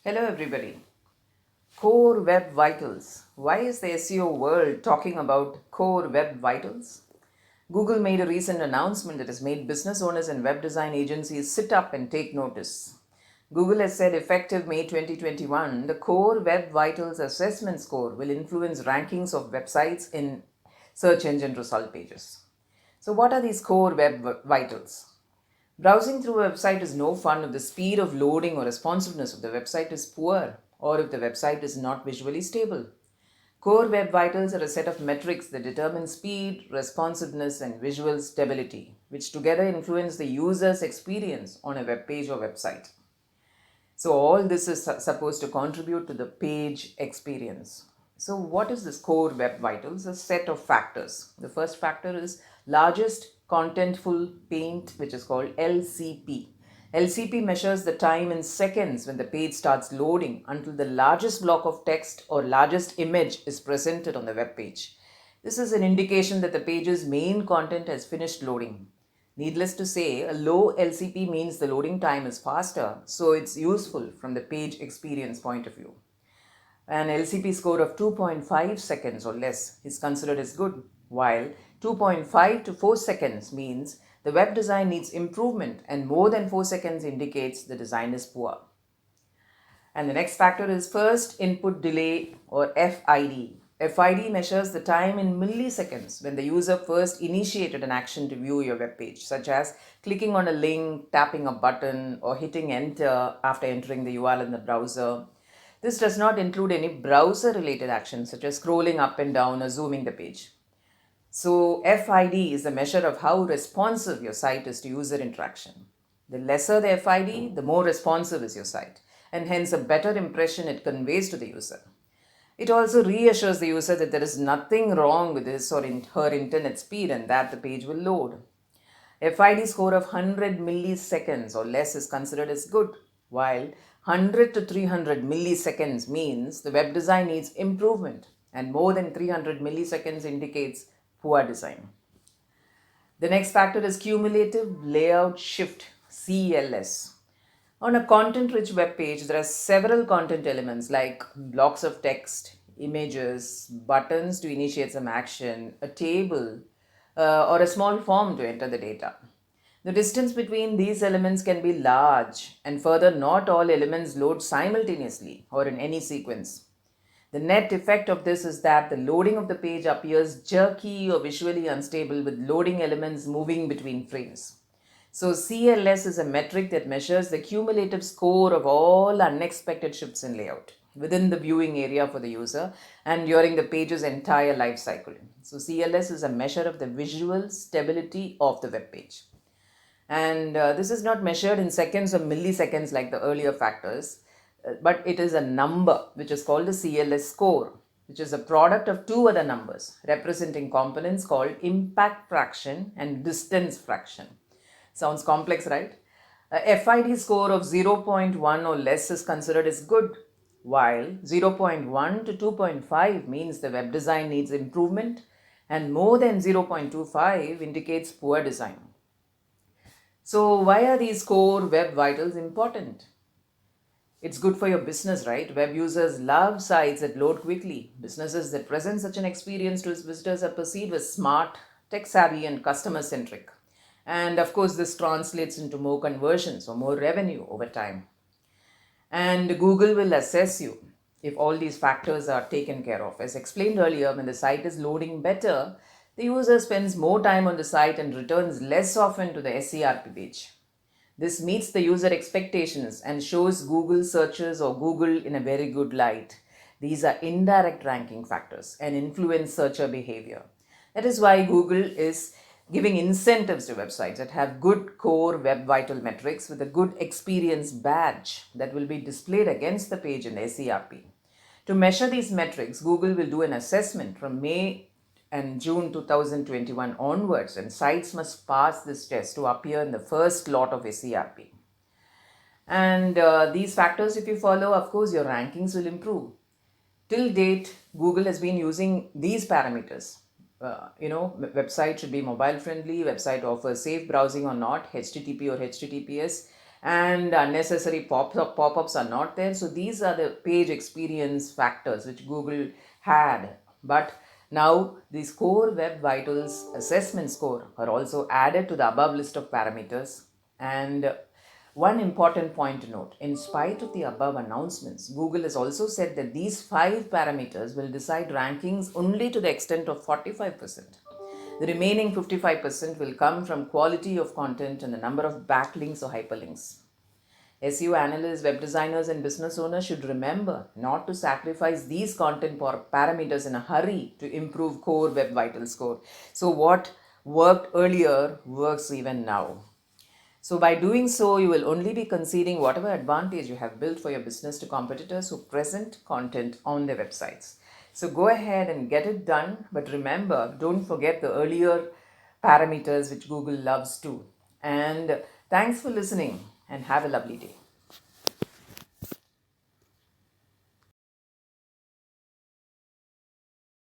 Hello everybody. Core Web Vitals. Why is the SEO world talking about core web vitals? Google made a recent announcement that has made business owners and web design agencies sit up and take notice. Google has said effective May 2021, the Core Web Vitals Assessment Score will influence rankings of websites in search engine result pages. So, what are these core web vitals? Browsing through a website is no fun if the speed of loading or responsiveness of the website is poor or if the website is not visually stable. Core Web Vitals are a set of metrics that determine speed, responsiveness, and visual stability, which together influence the user's experience on a web page or website. So, all this is supposed to contribute to the page experience. So, what is this Core Web Vitals? A set of factors. The first factor is largest contentful paint, which is called LCP. LCP measures the time in seconds when the page starts loading until the largest block of text or largest image is presented on the web page. This is an indication that the page's main content has finished loading. Needless to say, a low LCP means the loading time is faster, so it's useful from the page experience point of view. An LCP score of 2.5 seconds or less is considered as good, while 2.5 to 4 seconds means the web design needs improvement and more than 4 seconds indicates the design is poor. And the next factor is first input delay or FID. FID measures the time in milliseconds when the user first initiated an action to view your web page, such as clicking on a link, tapping a button, or hitting enter after entering the URL in the browser. This does not include any browser-related actions such as scrolling up and down or zooming the page. So FID is a measure of how responsive your site is to user interaction. The lesser the FID, the more responsive is your site, and hence a better impression it conveys to the user. It also reassures the user that there is nothing wrong with his or her internet speed and that the page will load. FID score of 100 milliseconds or less is considered as good, while 100 to 300 milliseconds means the web design needs improvement and more than 300 milliseconds indicates poor design. The next factor is cumulative layout shift, CLS. On a content-rich web page, there are several content elements like blocks of text, images, buttons to initiate some action, a table, or a small form to enter the data. The distance between these elements can be large, and further, not all elements load simultaneously or in any sequence. The net effect of this is that the loading of the page appears jerky or visually unstable with loading elements moving between frames. So CLS is a metric that measures the cumulative score of all unexpected shifts in layout within the viewing area for the user and during the page's entire life cycle. So CLS is a measure of the visual stability of the web page. And this is not measured in seconds or milliseconds like the earlier factors, but it is a number which is called the CLS score, which is a product of two other numbers representing components called impact fraction and distance fraction. Sounds complex, right? A FID score of 0.1 or less is considered as good, while 0.1 to 2.5 means the web design needs improvement and more than 0.25 indicates poor design. So why are these core web vitals important? It's good for your business, right? Web users love sites that load quickly. Businesses that present such an experience to its visitors are perceived as smart, tech savvy, and customer centric. And of course, this translates into more conversions or more revenue over time. And Google will assess you if all these factors are taken care of. As explained earlier, when the site is loading better, the user spends more time on the site and returns less often to the SERP page. This meets the user expectations and shows Google searches or Google in a very good light. These are indirect ranking factors and influence searcher behavior. That is why Google is giving incentives to websites that have good core web vital metrics with a good experience badge that will be displayed against the page in SERP. To measure these metrics, Google will do an assessment from May and June 2021 onwards, and sites must pass this test to appear in the first lot of SERP. And these factors, if you follow, of course, your rankings will improve. Till date, Google has been using these parameters. Website should be mobile friendly, website offers safe browsing or not, HTTP or HTTPS, and unnecessary pop-ups are not there. So these are the page experience factors which Google had. But now these core web vitals assessment score are also added to the above list of parameters. And one important point to note, in spite of the above announcements, Google has also said that these 5 parameters will decide rankings only to the extent of 45%. The remaining 55% will come from quality of content and the number of backlinks or hyperlinks. SEO analysts, web designers, and business owners should remember not to sacrifice these content parameters in a hurry to improve core web vital score. So, what worked earlier works even now. So, by doing so, you will only be conceding whatever advantage you have built for your business to competitors who present content on their websites. So, go ahead and get it done. But remember, don't forget the earlier parameters which Google loves too. And thanks for listening and have a lovely day.